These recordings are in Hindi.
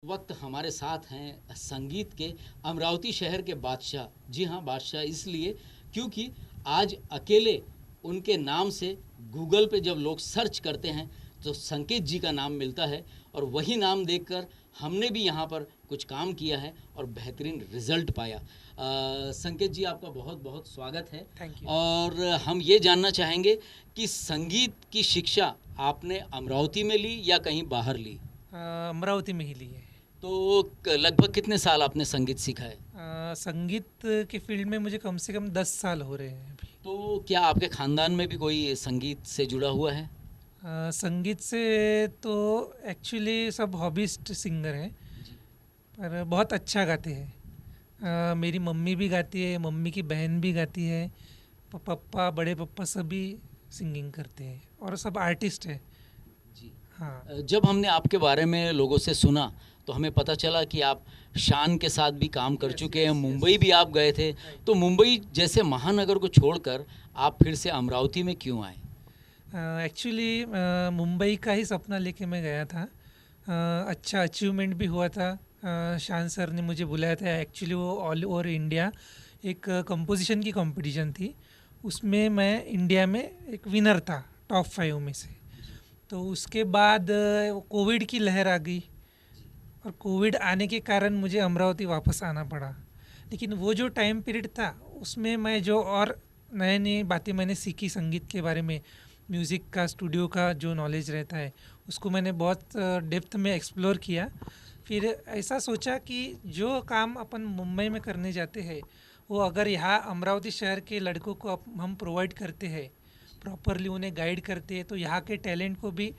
वक्त हमारे साथ हैं संगीत के अमरावती शहर के बादशाह। जी हाँ, बादशाह इसलिए क्योंकि आज अकेले उनके नाम से गूगल पे जब लोग सर्च करते हैं तो संकेत जी का नाम मिलता है, और वही नाम देखकर हमने भी यहाँ पर कुछ काम किया है और बेहतरीन रिजल्ट पाया। संकेत जी, आपका बहुत बहुत स्वागत है। Thank you. और हम ये जानना चाहेंगे कि संगीत की शिक्षा आपने अमरावती में ली या कहीं बाहर ली? अमरावती में ही ली है। तो लगभग कितने साल आपने संगीत सीखा है? संगीत के फील्ड में मुझे कम से कम 10 साल हो रहे हैं अभी। तो क्या आपके खानदान में भी कोई संगीत से जुड़ा हुआ है? संगीत से तो एक्चुअली सब हॉबिस्ट सिंगर हैं, पर बहुत अच्छा गाते हैं। मेरी मम्मी भी गाती है, मम्मी की बहन भी गाती है, पप्पा, बड़े पप्पा सभी सिंगिंग करते हैं और सब आर्टिस्ट हैं। जी। हाँ। जब हमने आपके बारे में लोगों से सुना तो हमें पता चला कि आप शान के साथ भी काम कर Yes, चुके yes, हैं, yes. मुंबई भी आप गए थे। तो मुंबई जैसे महानगर को छोड़कर आप फिर से अमरावती में क्यों आए? एक्चुअली मुंबई का ही सपना लेके मैं गया था। अच्छा अचीवमेंट भी हुआ था। शान सर ने मुझे बुलाया था। एक्चुअली वो ऑल ओवर इंडिया एक कंपोजिशन की कंपटीशन थी, उसमें मैं इंडिया में एक विनर था, टॉप 5 में से। तो उसके बाद कोविड की लहर आ गई और कोविड आने के कारण मुझे अमरावती वापस आना पड़ा। लेकिन वो जो टाइम पीरियड था उसमें मैं जो और नए नई बातें मैंने सीखी संगीत के बारे में, म्यूज़िक का, स्टूडियो का जो नॉलेज रहता है उसको मैंने बहुत डेप्थ में एक्सप्लोर किया। फिर ऐसा सोचा कि जो काम अपन मुंबई में करने जाते हैं वो अगर यहाँ अमरावती शहर के लड़कों को हम प्रोवाइड करते हैं, प्रॉपरली उन्हें गाइड करते हैं, तो यहाँ के टैलेंट को भी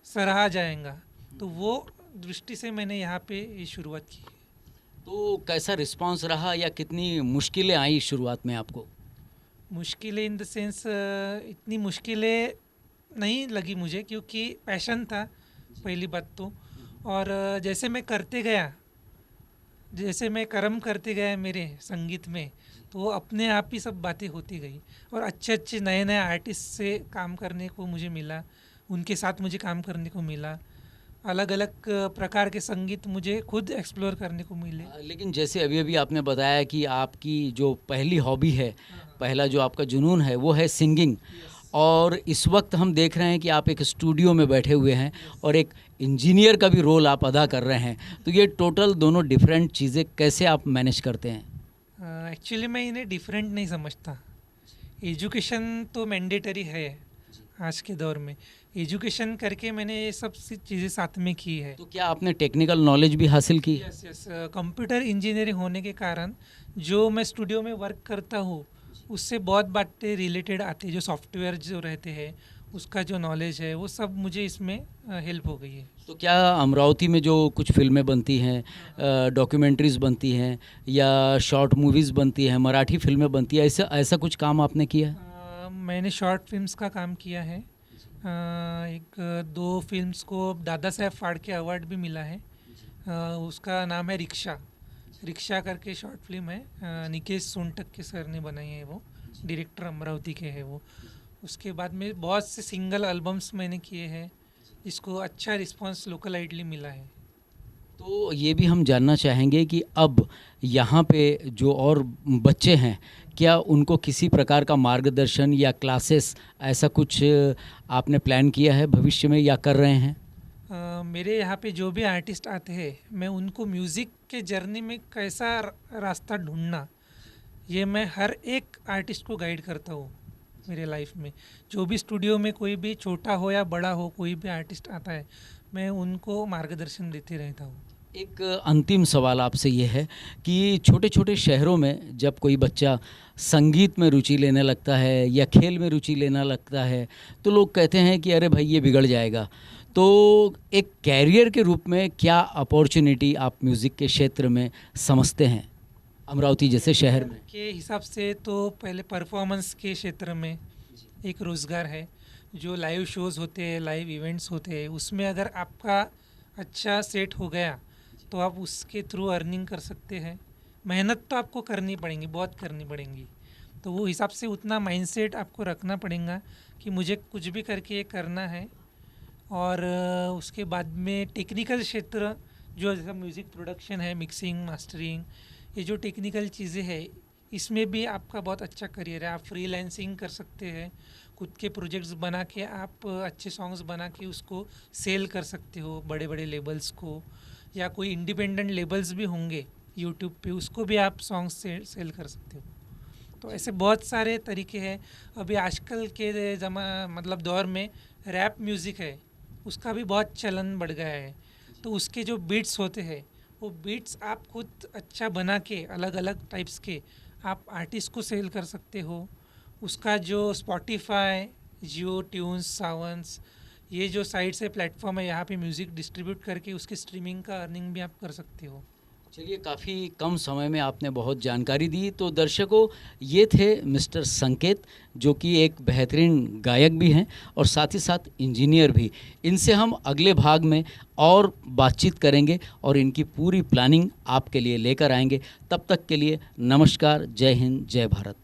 सराहा जाएगा। तो वो दृष्टि से मैंने यहाँ पे ये शुरुआत की। तो कैसा रिस्पांस रहा या कितनी मुश्किलें आई शुरुआत में आपको? मुश्किलें इन द सेंस, इतनी मुश्किलें नहीं लगी मुझे, क्योंकि पैशन था पहली बात तो। और जैसे मैं करते गया, जैसे मैं कर्म करते गया मेरे संगीत में, तो वो अपने आप ही सब बातें होती गई और अच्छे अच्छे नए नए आर्टिस्ट से काम करने को मुझे मिला, उनके साथ मुझे काम करने को मिला। अलग अलग प्रकार के संगीत मुझे खुद एक्सप्लोर करने को मिले। लेकिन जैसे अभी अभी आपने बताया कि आपकी जो पहली हॉबी है, पहला जो आपका जुनून है वो है सिंगिंग, और इस वक्त हम देख रहे हैं कि आप एक स्टूडियो में बैठे हुए हैं और एक इंजीनियर का भी रोल आप अदा कर रहे हैं। तो ये टोटल दोनों डिफरेंट चीज़ें कैसे आप मैनेज करते हैं? एक्चुअली मैं इन्हें डिफरेंट नहीं समझता। एजुकेशन तो मैंडेटरी है आज के दौर में। एजुकेशन करके मैंने ये सब चीज़ें साथ में की है। तो क्या आपने टेक्निकल नॉलेज भी हासिल की? यस यस, कंप्यूटर इंजीनियरिंग होने के कारण जो मैं स्टूडियो में वर्क करता हूँ उससे बहुत बातें रिलेटेड आती है। जो सॉफ्टवेयर जो रहते हैं उसका जो नॉलेज है वो सब मुझे इसमें हेल्प हो गई है। तो क्या अमरावती में जो कुछ फिल्में बनती हैं, डॉक्यूमेंट्रीज बनती हैं या शॉर्ट मूवीज़ बनती हैं, मराठी फिल्में बनती हैं, ऐसा ऐसा कुछ काम आपने किया है? मैंने शॉर्ट फिल्म्स का काम किया है। एक दो फिल्म्स को दादा साहेब फाड़के अवार्ड भी मिला है। उसका नाम है रिक्शा। रिक्शा करके शॉर्ट फिल्म है, निकेश सोनटक के सर ने बनाई है, वो डायरेक्टर अमरावती के हैं वो। उसके बाद में बहुत से सिंगल एल्बम्स मैंने किए हैं जिसको अच्छा रिस्पांस लोकल आइडली मिला है। तो ये भी हम जानना चाहेंगे कि अब यहाँ पे जो और बच्चे हैं, क्या उनको किसी प्रकार का मार्गदर्शन या क्लासेस ऐसा कुछ आपने प्लान किया है भविष्य में या कर रहे हैं? मेरे यहाँ पे जो भी आर्टिस्ट आते हैं मैं उनको म्यूज़िक के जर्नी में कैसा रास्ता ढूंढना, ये मैं हर एक आर्टिस्ट को गाइड करता हूँ मेरे लाइफ में। जो भी स्टूडियो में कोई भी छोटा हो या बड़ा हो कोई भी आर्टिस्ट आता है मैं उनको मार्गदर्शन देते रहता हूँ। एक अंतिम सवाल आपसे ये है कि छोटे छोटे शहरों में जब कोई बच्चा संगीत में रुचि लेने लगता है या खेल में रुचि लेना लगता है तो लोग कहते हैं कि अरे भाई ये बिगड़ जाएगा। तो एक कैरियर के रूप में क्या अपॉर्चुनिटी आप म्यूज़िक के क्षेत्र में समझते हैं अमरावती जैसे शहर में? के हिसाब से तो पहले परफॉर्मेंस के क्षेत्र में एक रोज़गार है। जो लाइव शोज़ होते हैं, लाइव इवेंट्स होते हैं, उसमें अगर आपका अच्छा सेट हो गया तो आप उसके थ्रू अर्निंग कर सकते हैं। मेहनत तो आपको करनी पड़ेगी, बहुत करनी पड़ेगी। तो वो हिसाब से उतना माइंडसेट आपको रखना पड़ेगा कि मुझे कुछ भी करके ये करना है। और उसके बाद में टेक्निकल क्षेत्र जो जैसा म्यूज़िक प्रोडक्शन है, मिक्सिंग, मास्टरिंग, ये जो टेक्निकल चीज़ें हैं, इसमें भी आपका बहुत अच्छा करियर है। आप फ्रीलांसिंग कर सकते हैं, खुद के प्रोजेक्ट्स बना के आप अच्छे सॉन्ग्स बना के उसको सेल कर सकते हो बड़े बड़े लेबल्स को, या कोई इंडिपेंडेंट लेबल्स भी होंगे यूट्यूब पे, उसको भी आप सॉन्ग्स सेल कर सकते हो। तो ऐसे बहुत सारे तरीके हैं। अभी आजकल के मतलब दौर में रैप म्यूज़िक है, उसका भी बहुत चलन बढ़ गया है। तो उसके जो बीट्स होते हैं, वो बीट्स आप खुद अच्छा बना के अलग अलग टाइप्स के आप आर्टिस्ट को सेल कर सकते हो। उसका जो स्पॉटिफाई, जियो ट्यून्स, सावंस, ये जो साइट्स है, प्लेटफॉर्म है, यहाँ पे म्यूज़िक डिस्ट्रीब्यूट करके उसकी स्ट्रीमिंग का अर्निंग भी आप कर सकते हो। चलिए, काफ़ी कम समय में आपने बहुत जानकारी दी। तो दर्शकों, ये थे मिस्टर संकेत, जो कि एक बेहतरीन गायक भी हैं और साथ ही साथ इंजीनियर भी। इनसे हम अगले भाग में और बातचीत करेंगे और इनकी पूरी प्लानिंग आपके लिए लेकर आएंगे। तब तक के लिए नमस्कार, जय हिंद, जय भारत।